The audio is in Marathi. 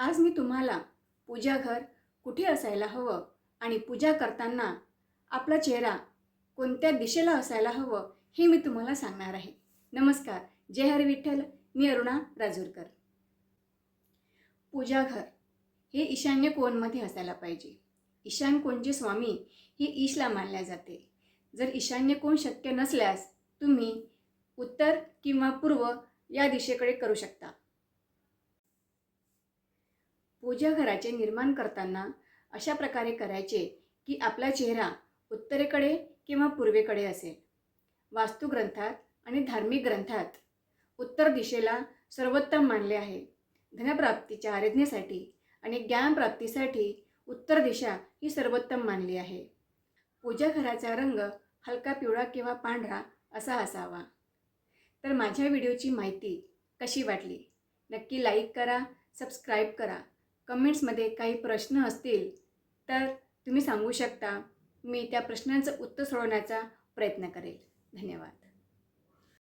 आज मी तुम्हाला पूजाघर कुठे असायला हवं आणि पूजा करताना आपला चेहरा कोणत्या दिशेला असायला हवं हे मी तुम्हाला सांगणार आहे. नमस्कार, जय हरी विठ्ठल. मी अरुणा राजूरकर. पूजाघर हे ईशान्य कोणमध्ये असायला पाहिजे. ईशान्य कोणचे स्वामी हे ईशला मानले जाते. जर ईशान्य कोण शक्य नसल्यास तुम्ही उत्तर किंवा पूर्व या दिशेकडे करू शकता. पूजाघराचे निर्माण करताना अशा प्रकारे करायचे की आपला चेहरा उत्तरेकडे किंवा पूर्वेकडे असेल. वास्तुग्रंथात आणि धार्मिक ग्रंथात उत्तर दिशेला सर्वोत्तम मानले आहे. धनप्राप्तीच्या आराधनेसाठी आणि ज्ञानप्राप्तीसाठी उत्तर दिशा ही सर्वोत्तम मानली आहे. पूजाघराचा रंग हलका पिवळा किंवा पांढरा असा असावा. तर माझ्या व्हिडिओची माहिती कशी वाटली नक्की लाईक करा, सबस्क्राईब करा. कमेंट्समध्ये काही प्रश्न असतील तर तुम्ही सांगू शकता. मी त्या प्रश्नांचं उत्तर सोडवण्याचा प्रयत्न करेल. धन्यवाद.